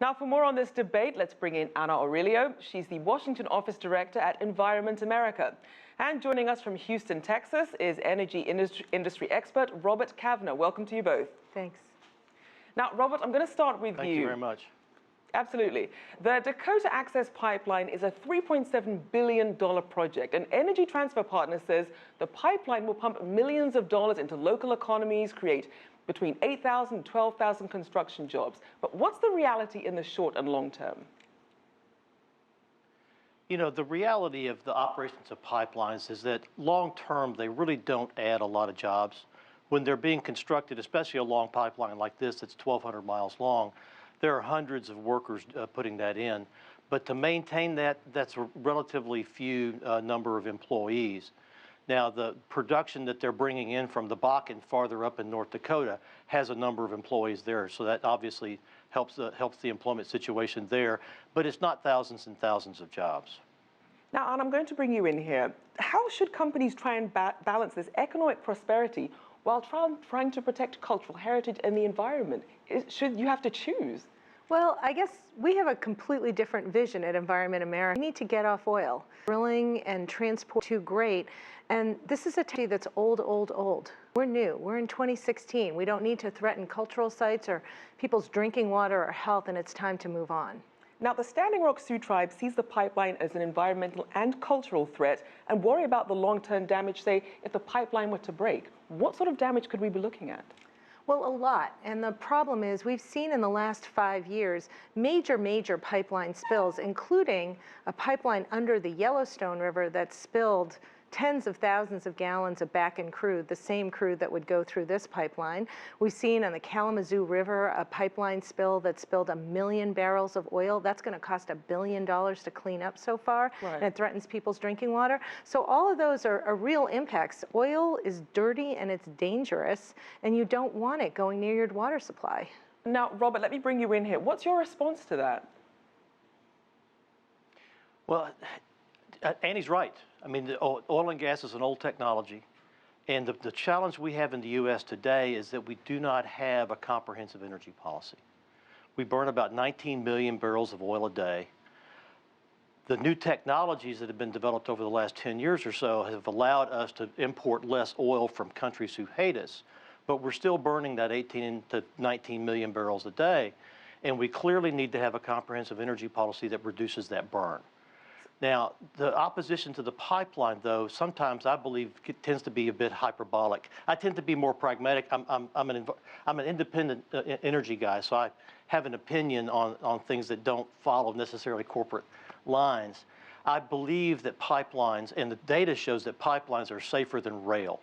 Now, for more on this debate, let's bring in Anna Aurilio. She's the Washington Office Director at Cavnar and Anna. And joining us from Houston, Texas, is energy industry expert Robert Cavnar. Welcome to you both. Thanks. Now, Robert, I'm going to start with you. Thank you very much. Absolutely. The Dakota Access Pipeline is a $3.7 billion project. An Energy Transfer partner says the pipeline will pump millions of dollars into local economies, create between 8,000 and 12,000 construction jobs. But what's the reality in the short and long term? You know, the reality of the operations of pipelines is that long term, they really don't add a lot of jobs. When they're being constructed, especially a long pipeline like this that's 1,200 miles long, there are hundreds of workers putting that in. But to maintain that, that's a relatively few number of employees. Now, the production that they're bringing in from the Bakken farther up in North Dakota has a number of employees there, so that obviously helps the employment situation there, but it's not thousands and thousands of jobs. Now, Anna, I'm going to bring you in here. How should companies try and balance this economic prosperity while trying to protect cultural heritage and the environment? Should you have to choose? Well, I guess we have a completely different vision at Cavnar America. We need to get off oil. Drilling and transport too great. And this is a technology that's old. We're new. We're in 2016. We don't need to threaten cultural sites or people's drinking water or health, and it's time to move on. Now, the Standing Rock Sioux tribe sees the pipeline as an environmental and cultural threat and worry about the long-term damage, say, if the pipeline were to break. What sort of damage could we be looking at? Well, a lot. And the problem is we've seen in the last 5 years major pipeline spills, including a pipeline under the Yellowstone River that spilled tens of thousands of gallons of back-end crude, the same crude that would go through this pipeline. We've seen on the Kalamazoo River a pipeline spill that spilled 1 million barrels of oil. That's going to cost $1 billion to clean up so far, right. And it threatens people's drinking water. So all of those are real impacts. Oil is dirty and it's dangerous, and you don't want it going near your water supply. Now, Robert, let me bring you in here. What's your response to that? Well, Annie's right. I mean, oil and gas is an old technology, and the challenge we have in the U.S. today is that we do not have a comprehensive energy policy. We burn about 19 million barrels of oil a day. The new technologies that have been developed over the last 10 years or so have allowed us to import less oil from countries who hate us, but we're still burning that 18 to 19 million barrels a day, and we clearly need to have a comprehensive energy policy that reduces that burn. Now, the opposition to the pipeline, though, sometimes I believe it tends to be a bit hyperbolic. I tend to be more pragmatic. I'm an independent energy guy, so I have an opinion on things that don't follow necessarily corporate lines. I believe that pipelines, and the data shows that pipelines are safer than rail.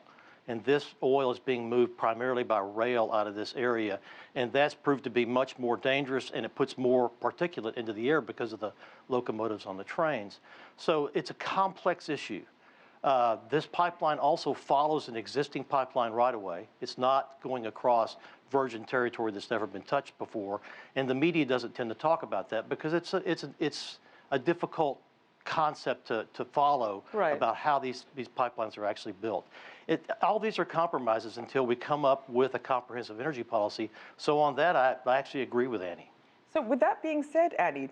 And this oil is being moved primarily by rail out of this area. And that's proved to be much more dangerous, and it puts more particulate into the air because of the locomotives on the trains. So it's a complex issue. This pipeline also follows an existing pipeline right-of-way. It's not going across virgin territory that's never been touched before. And the media doesn't tend to talk about that because it's a difficult concept to follow, right, about how these pipelines are actually built. All these are compromises until we come up with a comprehensive energy policy. So on that, I actually agree with Annie. So with that being said, Annie,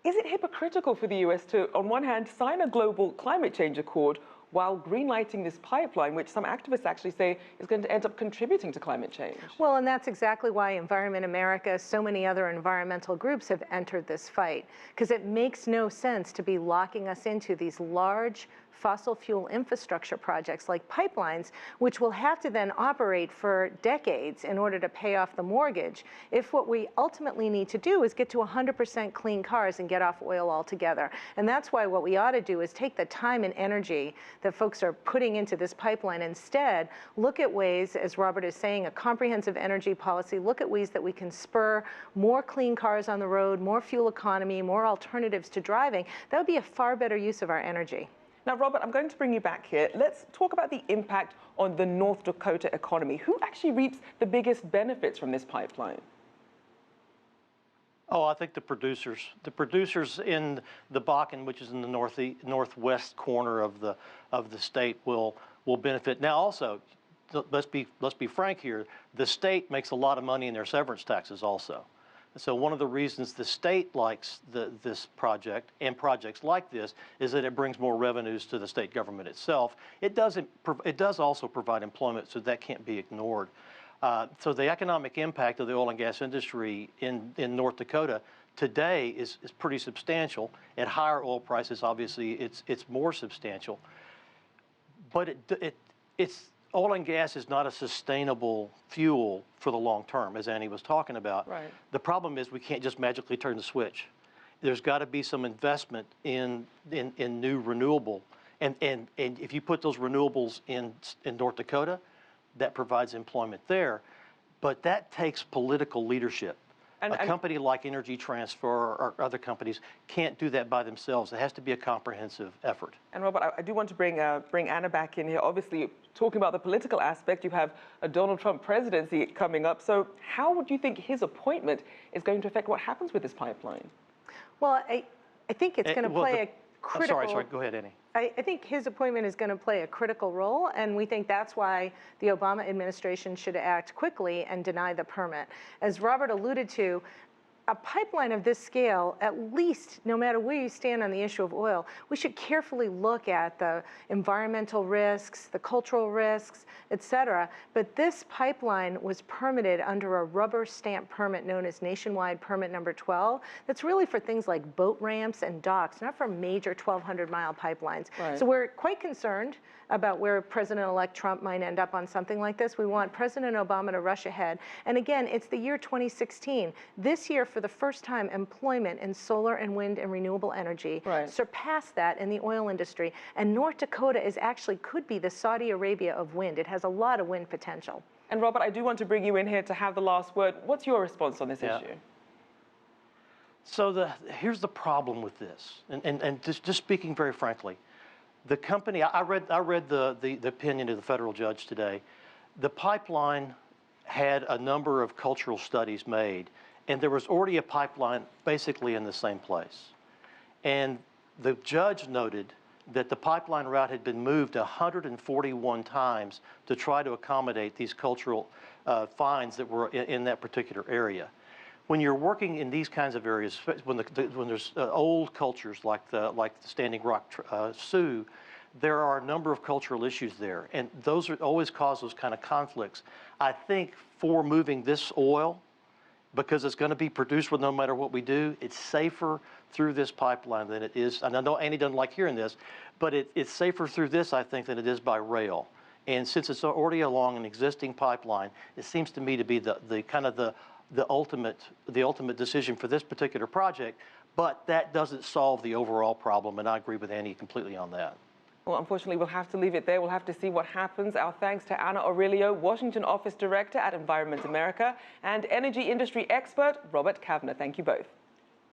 is it hypocritical for the U.S. to, on one hand, sign a global climate change accord while greenlighting this pipeline, which some activists actually say is going to end up contributing to climate change? Well, and that's exactly why Cavnar America, so many other environmental groups have entered this fight, because it makes no sense to be locking us into these large fossil fuel infrastructure projects like pipelines, which will have to then operate for decades in order to pay off the mortgage, if what we ultimately need to do is get to 100% clean cars and get off oil altogether. And that's why what we ought to do is take the time and energy that folks are putting into this pipeline. Instead, look at ways, as Robert is saying, a comprehensive energy policy, look at ways that we can spur more clean cars on the road, more fuel economy, more alternatives to driving. That would be a far better use of our energy. Now, Robert, I'm going to bring you back here. Let's talk about the impact on the North Dakota economy. Who actually reaps the biggest benefits from this pipeline? Oh, I think the producers. The producers in the Bakken, which is in the northwest corner of the state, will benefit. Now, also, let's be frank here. The state makes a lot of money in their severance taxes also. So one of the reasons the state likes this project and projects like this is that it brings more revenues to the state government itself. It does also provide employment, so that can't be ignored. So the economic impact of the oil and gas industry in North Dakota today is pretty substantial. At higher oil prices, obviously, it's more substantial. But oil and gas is not a sustainable fuel for the long term, as Annie was talking about. Right. The problem is we can't just magically turn the switch. There's got to be some investment in new renewable. And if you put those renewables in North Dakota, that provides employment there. But that takes political leadership. A company like Energy Transfer or other companies can't do that by themselves. It has to be a comprehensive effort. And Robert, I do want to bring Anna back in here. Obviously, talking about the political aspect, you have a Donald Trump presidency coming up. So how would you think his appointment is going to affect what happens with this pipeline? Well, I think it's going to play a critical... Sorry, go ahead, Annie. I think his appointment is going to play a critical role, and we think that's why the Obama administration should act quickly and deny the permit. As Robert alluded to, a pipeline of this scale, at least no matter where you stand on the issue of oil, we should carefully look at the environmental risks, the cultural risks, et cetera. But this pipeline was permitted under a rubber stamp permit known as Nationwide Permit Number 12. That's really for things like boat ramps and docks, not for major 1,200-mile pipelines. Right. So we're quite concerned about where President-elect Trump might end up on something like this. We want President Obama to rush ahead. And again, it's the year 2016. This year, for the first time, employment in solar and wind and renewable energy surpassed that in the oil industry. And North Dakota could be the Saudi Arabia of wind. It has a lot of wind potential. And Robert, I do want to bring you in here to have the last word. What's your response on this issue? So here's the problem with this, and just speaking very frankly. The company, I read the opinion of the federal judge today. The pipeline had a number of cultural studies made, and there was already a pipeline basically in the same place. And the judge noted that the pipeline route had been moved 141 times to try to accommodate these cultural finds that were in that particular area. When you're working in these kinds of areas, when there's old cultures like the Standing Rock Sioux, there are a number of cultural issues there, and those always cause those kind of conflicts. I think for moving this oil, because it's going to be produced no matter what we do, it's safer through this pipeline than it is. And I know Annie doesn't like hearing this, but it's safer through this, I think, than it is by rail. And since it's already along an existing pipeline, it seems to me to be the ultimate decision for this particular project, but that doesn't solve the overall problem, and I agree with Annie completely on that. Well, unfortunately, we'll have to leave it there. We'll have to see what happens. Our thanks to Anna Aurilio, Washington Office Director at Environment America, and energy industry expert Robert Cavnar. Thank you both.